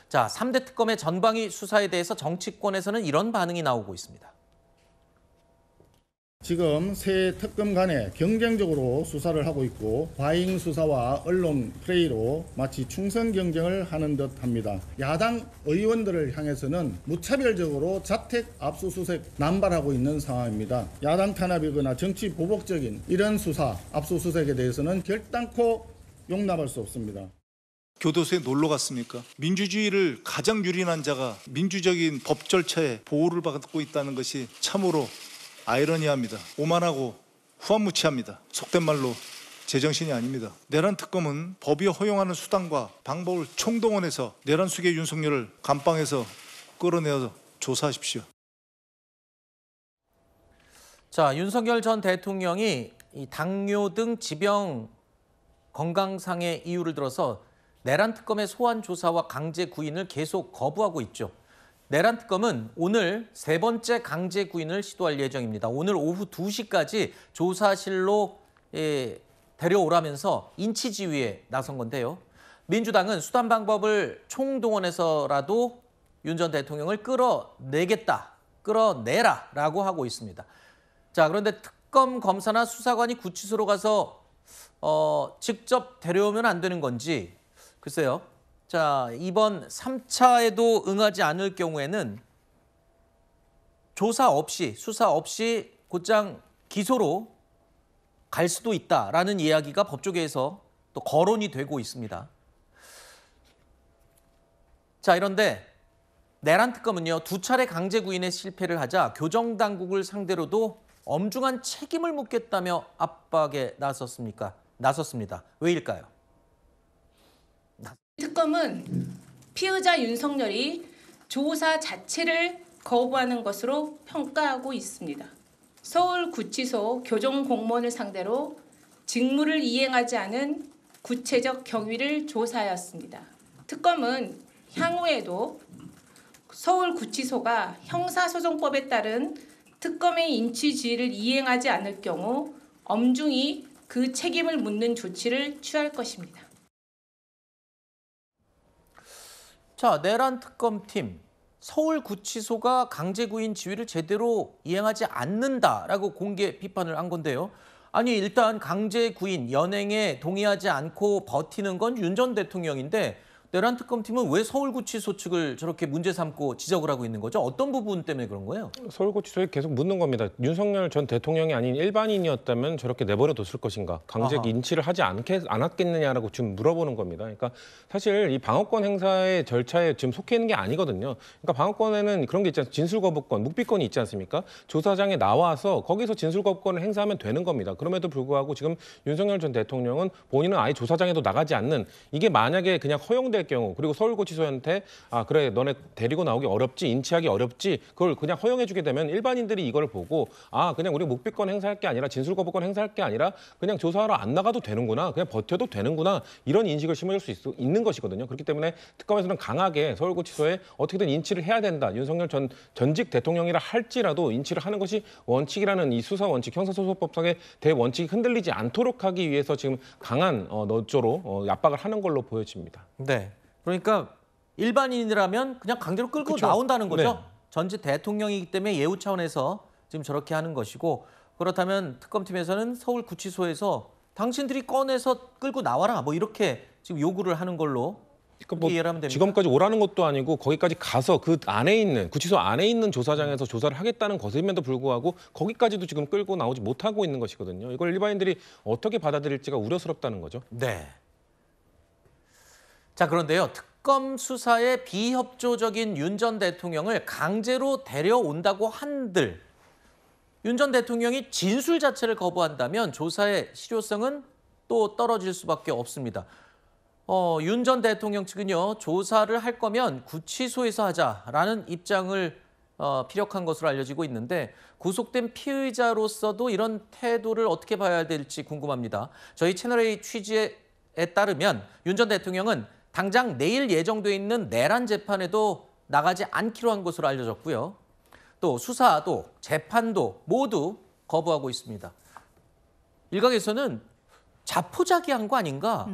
자, 3대 특검의 전방위 수사에 대해서 정치권에서는 이런 반응이 나오고 있습니다. 지금 새 특검 간에 경쟁적으로 수사를 하고 있고 과잉 수사와 언론 플레이로 마치 충성 경쟁을 하는 듯합니다. 야당 의원들을 향해서는 무차별적으로 자택 압수수색 남발하고 있는 상황입니다. 야당 탄압이거나 정치 보복적인 이런 수사, 압수수색에 대해서는 결단코 용납할 수 없습니다. 교도소에 놀러 갔습니까? 민주주의를 가장 유린한 자가 민주적인 법 절차에 보호를 받고 있다는 것이 참으로 아이러니합니다. 오만하고 후한무치합니다. 속된 말로 제정신이 아닙니다. 내란 특검은 법이 허용하는 수단과 방법을 총동원해서 내란 수계 윤석열을 감방에서 끌어내어 조사하십시오. 자, 윤석열 전 대통령이 이 당뇨 등 지병 건강상의 이유를 들어서 내란 특검의 소환 조사와 강제 구인을 계속 거부하고 있죠. 내란 특검은 오늘 세 번째 강제 구인을 시도할 예정입니다. 오늘 오후 2시까지 조사실로 데려오라면서 인치 지휘에 나선 건데요. 민주당은 수단 방법을 총동원해서라도 윤 전 대통령을 끌어내라라고 하고 있습니다. 자, 그런데 특검 검사나 수사관이 구치소로 가서 직접 데려오면 안 되는 건지 글쎄요. 자, 이번 3차에도 응하지 않을 경우에는 조사 없이, 수사 없이 곧장 기소로 갈 수도 있다라는 이야기가 법조계에서 또 거론이 되고 있습니다. 자, 이런데 내란 특검은요, 2차례 강제 구인에 실패를 하자 교정당국을 상대로도 엄중한 책임을 묻겠다며 압박에 나섰습니다. 왜일까요? 특검은 피의자 윤석열이 조사 자체를 거부하는 것으로 평가하고 있습니다. 서울구치소 교정공무원을 상대로 직무를 이행하지 않은 구체적 경위를 조사하였습니다. 특검은 향후에도 서울구치소가 형사소송법에 따른 특검의 인치 지휘를 이행하지 않을 경우 엄중히 그 책임을 묻는 조치를 취할 것입니다. 자, 내란 특검팀 서울구치소가 강제구인 지휘를 제대로 이행하지 않는다라고 공개 비판을 한 건데요. 아니, 일단 강제구인 연행에 동의하지 않고 버티는 건 윤 전 대통령인데 내란 특검팀은 왜 서울구치소 측을 저렇게 문제 삼고 지적을 하고 있는 거죠? 어떤 부분 때문에 그런 거예요? 서울구치소에 계속 묻는 겁니다. 윤석열 전 대통령이 아닌 일반인이었다면 저렇게 내버려뒀을 것인가? 강제 인치를 하지 않았겠느냐라고 지금 물어보는 겁니다. 그러니까 사실 이 방어권 행사의 절차에 지금 속해 있는 게 아니거든요. 그러니까 방어권에는 그런 게 있잖아요. 진술거부권, 묵비권이 있지 않습니까? 조사장에 나와서 거기서 진술거부권을 행사하면 되는 겁니다. 그럼에도 불구하고 지금 윤석열 전 대통령은 본인은 아예 조사장에도 나가지 않는, 이게 만약에 그냥 허용될 경우, 그리고 서울구치소한테 그래 너네 데리고 나오기 어렵지, 인치하기 어렵지, 그걸 그냥 허용해주게 되면 일반인들이 이걸 보고 그냥 우리 묵비권 행사할 게 아니라 진술거부권 행사할 게 아니라 그냥 조사하러 안 나가도 되는구나, 그냥 버텨도 되는구나, 이런 인식을 심어줄 수 있는 것이거든요. 그렇기 때문에 특검에서는 강하게 서울구치소에 어떻게든 인치를 해야 된다. 윤석열 전직 대통령이라 할지라도 인치를 하는 것이 원칙이라는 이 수사 원칙, 형사소송법상의 대원칙이 흔들리지 않도록 하기 위해서 지금 강한 너조로 압박을 하는 걸로 보여집니다. 네. 그러니까 일반인이라면 그냥 강제로 끌고 그쵸. 나온다는 거죠. 네. 전직 대통령이기 때문에 예우 차원에서 지금 저렇게 하는 것이고, 그렇다면 특검팀에서는 서울구치소에서 당신들이 꺼내서 끌고 나와라, 뭐 이렇게 지금 요구를 하는 걸로 그러니까 이해를 하면 됩니다. 지금까지 오라는 것도 아니고 거기까지 가서 그 안에 있는 구치소 안에 있는 조사장에서 조사를 하겠다는 것임에도 불구하고 거기까지도 지금 끌고 나오지 못하고 있는 것이거든요. 이걸 일반인들이 어떻게 받아들일지가 우려스럽다는 거죠. 네. 자, 그런데요. 특검 수사에 비협조적인 윤 전 대통령을 강제로 데려온다고 한들 윤 전 대통령이 진술 자체를 거부한다면 조사의 실효성은 또 떨어질 수밖에 없습니다. 윤 전 대통령 측은요, 조사를 할 거면 구치소에서 하자라는 입장을 피력한 것으로 알려지고 있는데, 구속된 피의자로서도 이런 태도를 어떻게 봐야 될지 궁금합니다. 저희 채널A 취재에 따르면 윤 전 대통령은 당장 내일 예정돼 있는 내란 재판에도 나가지 않기로 한 것으로 알려졌고요. 또 수사도 재판도 모두 거부하고 있습니다. 일각에서는 자포자기한 거 아닌가?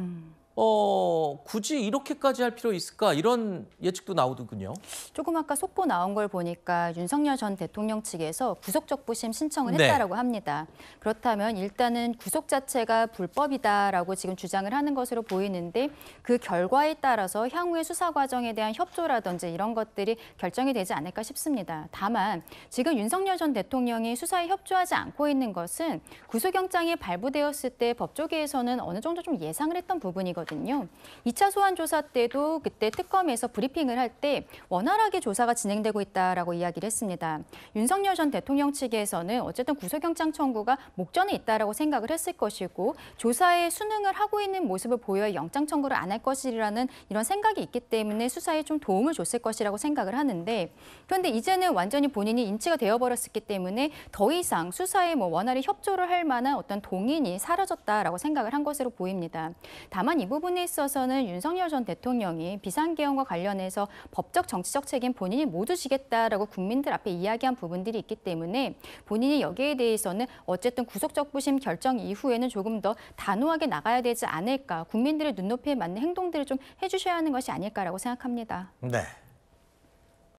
굳이 이렇게까지 할 필요 있을까 이런 예측도 나오더군요. 조금 아까 속보 나온 걸 보니까 윤석열 전 대통령 측에서 구속적부심 신청을 네. 했다라고 합니다. 그렇다면 일단은 구속 자체가 불법이다라고 지금 주장을 하는 것으로 보이는데 그 결과에 따라서 향후의 수사 과정에 대한 협조라든지 이런 것들이 결정이 되지 않을까 싶습니다. 다만 지금 윤석열 전 대통령이 수사에 협조하지 않고 있는 것은 구속영장이 발부되었을 때 법조계에서는 어느 정도 좀 예상을 했던 부분이거든요. 2차 소환 조사 때도 그때 특검에서 브리핑을 할 때 원활하게 조사가 진행되고 있다라고 이야기를 했습니다. 윤석열 전 대통령 측에서는 어쨌든 구속영장 청구가 목전에 있다라고 생각을 했을 것이고 조사에 순응을 하고 있는 모습을 보여야 영장 청구를 안 할 것이라는 이런 생각이 있기 때문에 수사에 좀 도움을 줬을 것이라고 생각을 하는데 그런데 이제는 완전히 본인이 인치가 되어버렸기 때문에 더 이상 수사에 원활히 협조를 할 만한 어떤 동인이 사라졌다라고 생각을 한 것으로 보입니다. 다만 이 부분에 있어서는 윤석열 전 대통령이 비상계엄과 관련해서 법적 정치적 책임 본인이 모두 지겠다라고 국민들 앞에 이야기한 부분들이 있기 때문에 본인이 여기에 대해서는 어쨌든 구속적부심 결정 이후에는 조금 더 단호하게 나가야 되지 않을까 국민들의 눈높이에 맞는 행동들을 좀 해주셔야 하는 것이 아닐까라고 생각합니다. 네.